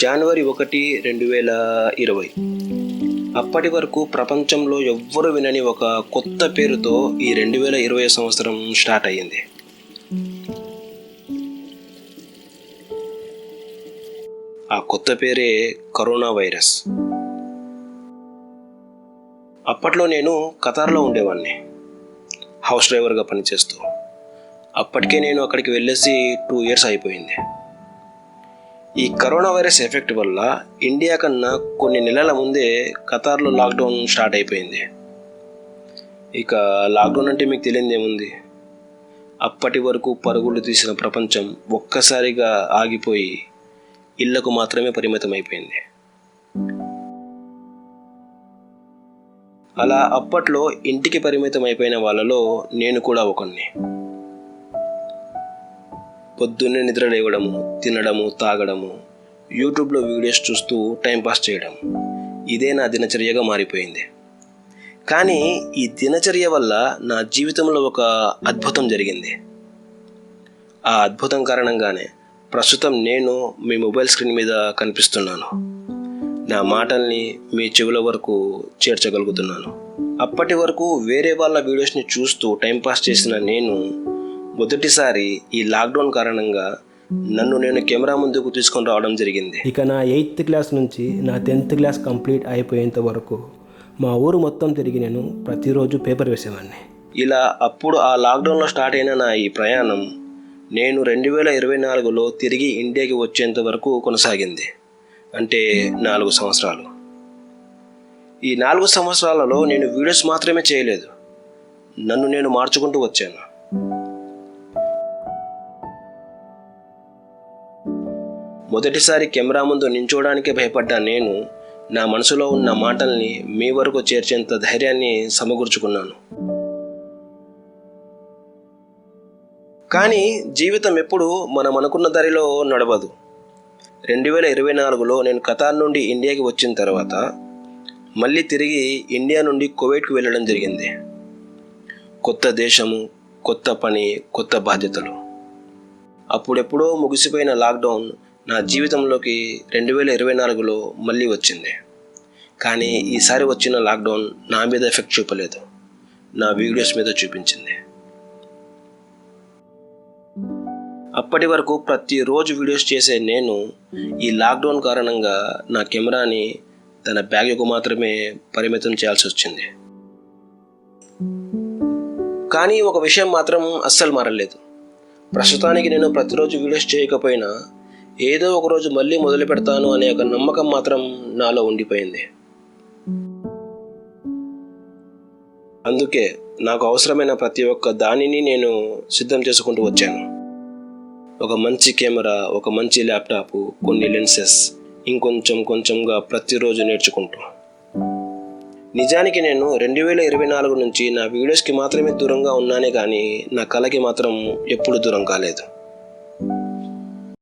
జనవరి 1, 2020. అప్పటి వరకు ప్రపంచంలో ఎవ్వరూ వినని ఒక కొత్త పేరుతో ఈ 2020 సంవత్సరం స్టార్ట్ అయ్యింది. ఆ కొత్త పేరే కరోనా వైరస్. అప్పట్లో నేను ఖతార్లో ఉండేవాడిని, హౌస్ డ్రైవర్గా పనిచేస్తూ. అప్పటికే నేను అక్కడికి వెళ్ళేసి 2 years అయిపోయింది. ఈ కరోనా వైరస్ ఎఫెక్ట్ వల్ల ఇండియా కన్నా కొన్ని నెలల ముందే ఖతార్లో లాక్డౌన్ స్టార్ట్ అయిపోయింది. ఇక లాక్డౌన్ అంటే మీకు తెలియదేముంది. అప్పటి వరకు పరుగులు తీసిన ప్రపంచం ఒక్కసారిగా ఆగిపోయి ఇళ్లకు మాత్రమే పరిమితం అయిపోయింది. అలా అప్పట్లో ఇంటికి పరిమితం అయిపోయిన వాళ్ళలో నేను కూడా ఒకడిని. పొద్దున్నే నిద్ర లేవడము, తినడము, తాగడము, యూట్యూబ్లో వీడియోస్ చూస్తూ టైంపాస్ చేయడం, ఇదే నా దినచర్యగా మారిపోయింది. కానీ ఈ దినచర్య వల్ల నా జీవితంలో ఒక అద్భుతం జరిగింది. ఆ అద్భుతం కారణంగానే ప్రస్తుతం నేను మీ మొబైల్ స్క్రీన్ మీద కనిపిస్తున్నాను. నా మాటల్ని మీ చెవుల వరకు చేర్చగలుగుతున్నాను. అప్పటి వరకు వేరే వాళ్ళ వీడియోస్ని చూస్తూ టైంపాస్ చేసిన నేను మొదటిసారి ఈ లాక్డౌన్ కారణంగా నన్ను నేను కెమెరా ముందుకు తీసుకొని రావడం జరిగింది. ఇక నా 8th క్లాస్ నుంచి నా 10th క్లాస్ కంప్లీట్ అయిపోయేంత వరకు మా ఊరు మొత్తం తిరిగి నేను ప్రతిరోజు పేపర్ వేసేవాడిని. ఇలా అప్పుడు ఆ లాక్డౌన్లో స్టార్ట్ అయిన నా ఈ ప్రయాణం నేను 2024లో తిరిగి ఇండియాకి వచ్చేంత వరకు కొనసాగింది. అంటే 4 సంవత్సరాలు. ఈ 4 సంవత్సరాలలో నేను వీడియోస్ మాత్రమే చేయలేదు, నన్ను నేను మార్చుకుంటూ వచ్చాను. మొదటిసారి కెమెరా ముందు నించోడానికి భయపడ్డా నేను నా మనసులో ఉన్న మాటల్ని మీ వరకు చేర్చేంత ధైర్యాన్ని సమకూర్చుకున్నాను. కానీ జీవితం ఎప్పుడు మనం అనుకున్న దారిలో నడవదు. 2024లో నేను ఖతార్ నుండి ఇండియాకి వచ్చిన తర్వాత మళ్ళీ తిరిగి ఇండియా నుండి కువైట్కి వెళ్ళడం జరిగింది. కొత్త దేశము, కొత్త పని, కొత్త బాధ్యతలు. అప్పుడెప్పుడో ముగిసిపోయిన లాక్డౌన్ నా జీవితంలోకి 2024లో మళ్ళీ వచ్చింది. కానీ ఈసారి వచ్చిన లాక్డౌన్ నా మీద ఎఫెక్ట్ చూపలేదు, నా వీడియోస్ మీద చూపించింది. అప్పటి వరకు ప్రతిరోజు వీడియోస్ చేసే నేను ఈ లాక్డౌన్ కారణంగా నా కెమెరాని తన బ్యాగ్కు మాత్రమే పరిమితం చేయాల్సి వచ్చింది. కానీ ఒక విషయం మాత్రం అస్సలు మారలేదు. ప్రస్తుతానికి నేను ప్రతిరోజు వీడియోస్ చేయకపోయినా ఏదో ఒకరోజు మళ్ళీ మొదలు పెడతాను అనే ఒక నమ్మకం మాత్రం నాలో ఉండిపోయింది. అందుకే నాకు అవసరమైన ప్రతి ఒక్క దానిని నేను సిద్ధం చేసుకుంటూ వచ్చాను. ఒక మంచి కెమెరా, ఒక మంచి ల్యాప్టాప్, కొన్ని లెన్సెస్, కొంచెంగా ప్రతిరోజు నేర్చుకుంటూ. నిజానికి నేను 2024 నుంచి నా వీడియోస్కి మాత్రమే దూరంగా ఉన్నానే కానీ నా కళకి మాత్రం ఎప్పుడు దూరం కాలేదు.